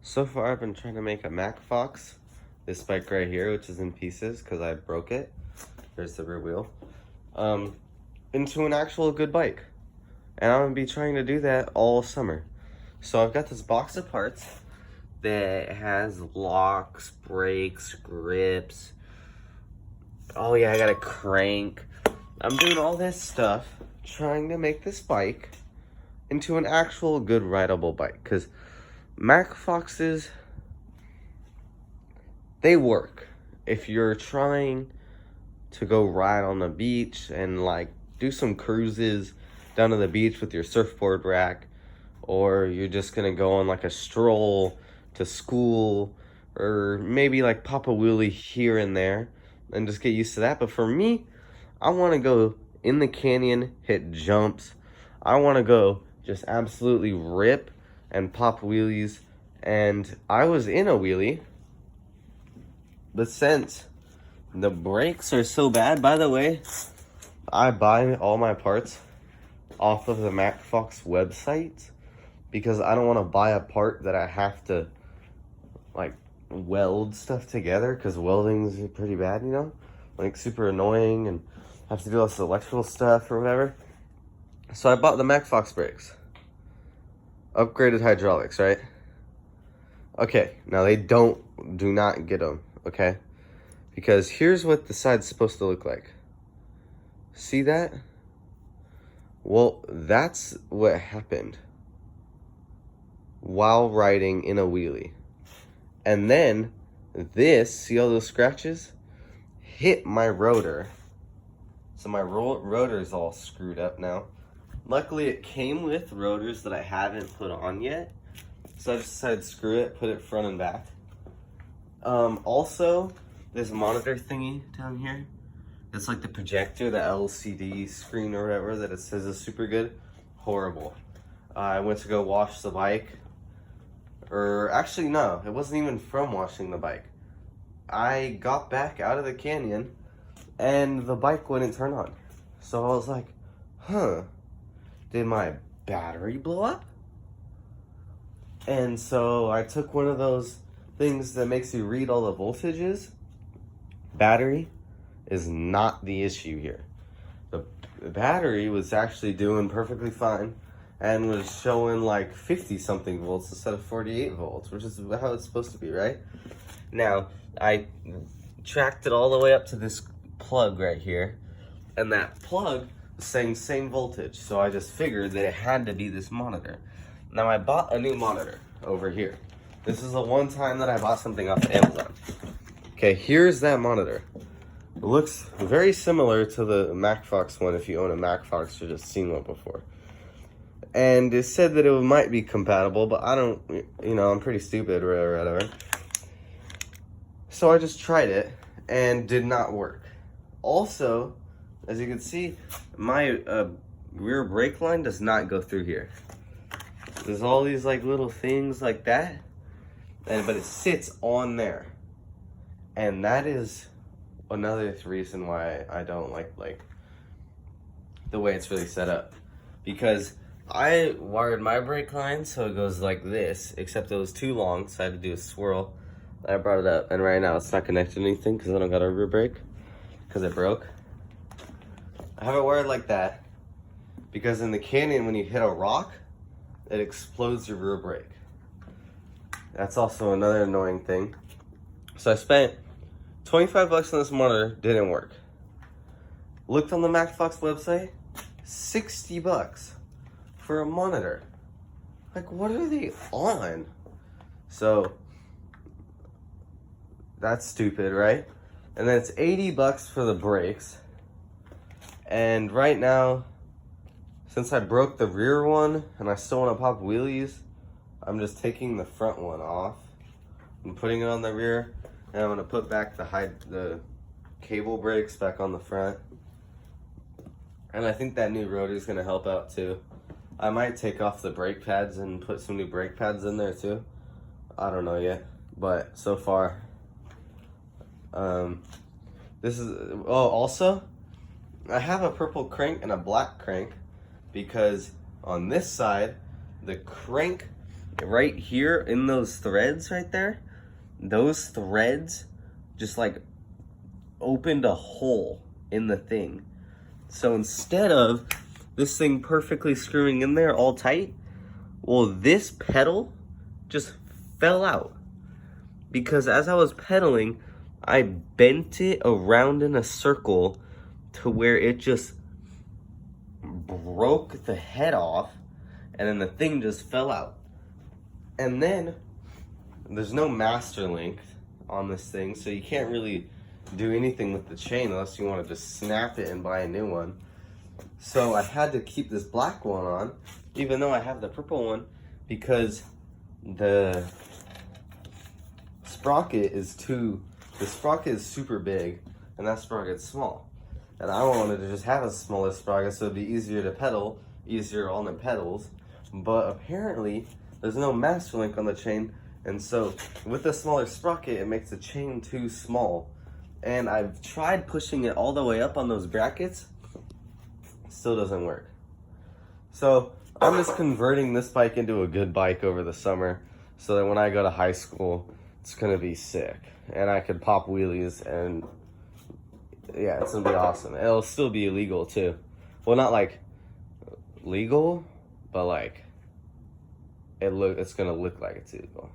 So far, I've been trying to make a Macfox, this bike right here, which is in pieces because I broke it. There's the rear wheel. Into an actual good bike. And I'm gonna be trying to do that all summer. So I've got this box of parts that has locks, brakes, grips. Oh yeah, I got a crank. I'm doing all this stuff, trying to make this bike into an actual good rideable bike. Because Macfoxes, they work. If you're trying to go ride on the beach and like do some cruises down to the beach with your surfboard rack, or you're just gonna go on like a stroll to school, or maybe like pop a wheelie here and there and just get used to that. But for me, I want to go in the canyon, hit jumps. I want to go just absolutely rip and pop wheelies. And I was in a wheelie, but since the brakes are so bad, by the way, I buy all my parts off of the Macfox website because I don't want to buy a part that I have to like weld stuff together, because welding is pretty bad, you know, like super annoying, and have to do all this electrical stuff or whatever. So I bought the Macfox brakes, upgraded hydraulics, right? Okay, now they do not get them, okay? Because here's what the side's supposed to look like. See that? Well, that's what happened while riding in a wheelie. And then this, see all those scratches? Hit my rotor. So my rotor is all screwed up now. Luckily, it came with rotors that I haven't put on yet. So I just decided to screw it, put it front and back. Also, this monitor thingy down here, it's like the projector, the LCD screen or whatever that it says is super good. Horrible. I went to go wash the bike. Or actually, no, it wasn't even from washing the bike. I got back out of the canyon and the bike wouldn't turn on. So I was like, huh, did my battery blow up? And so I took one of those things that makes you read all the voltages. Battery is not the issue here. The battery was actually doing perfectly fine and was showing like 50 something volts instead of 48 volts, which is how it's supposed to be, right? Now, I tracked it all the way up to this plug right here, and that plug was saying same voltage, so I just figured that it had to be this monitor. Now, I bought a new monitor over here. This is the one time that I bought something off of Amazon. Okay, here's that monitor. It looks very similar to the Macfox one if you own a Macfox or just seen one before. And it said that it might be compatible, but I don't, you know, I'm pretty stupid or whatever. So I just tried it and did not work. Also, as you can see, my rear brake line does not go through here. There's all these like little things like that, but it sits on there. And that is another reason why I don't like the way it's really set up. Because I wired my brake line so it goes like this, except it was too long, so I had to do a swirl. I brought it up, and right now it's not connected to anything because I don't got a rear brake, because it broke. I have it wired like that because in the canyon, when you hit a rock, it explodes your rear brake. That's also another annoying thing. So I spent 25 bucks on this monitor, didn't work. Looked on the Macfox website, 60 bucks for a monitor. Like, what are they on? So that's stupid, right? And then it's 80 bucks for the brakes. And right now, since I broke the rear one and I still want to pop wheelies, I'm just taking the front one off and putting it on the rear. And I'm going to put back the cable brakes back on the front. And I think that new rotor is going to help out too. I might take off the brake pads and put some new brake pads in there too. I don't know yet. But so far, this is, oh, also, I have a purple crank and a black crank because on this side, the crank right here in those threads right there, those threads just like opened a hole in the thing. So instead of this thing perfectly screwing in there all tight, well, this pedal just fell out. Because as I was pedaling, I bent it around in a circle to where it just broke the head off, and then the thing just fell out. And then there's no master link on this thing, so you can't really do anything with the chain unless you want to just snap it and buy a new one. So I had to keep this black one on, even though I have the purple one, because the sprocket is super big and that sprocket's small. And I wanted to just have a smaller sprocket so it'd be easier to pedal, easier on the pedals. But apparently there's no master link on the chain, and so with the smaller sprocket it makes the chain too small. And I've tried pushing it all the way up on those brackets, still doesn't work. So I'm just converting this bike into a good bike over the summer so that when I go to high school, it's gonna be sick. And I could pop wheelies, and yeah, it's gonna be awesome. It'll still be illegal too. Well, not like legal, but like it's gonna look like it's illegal.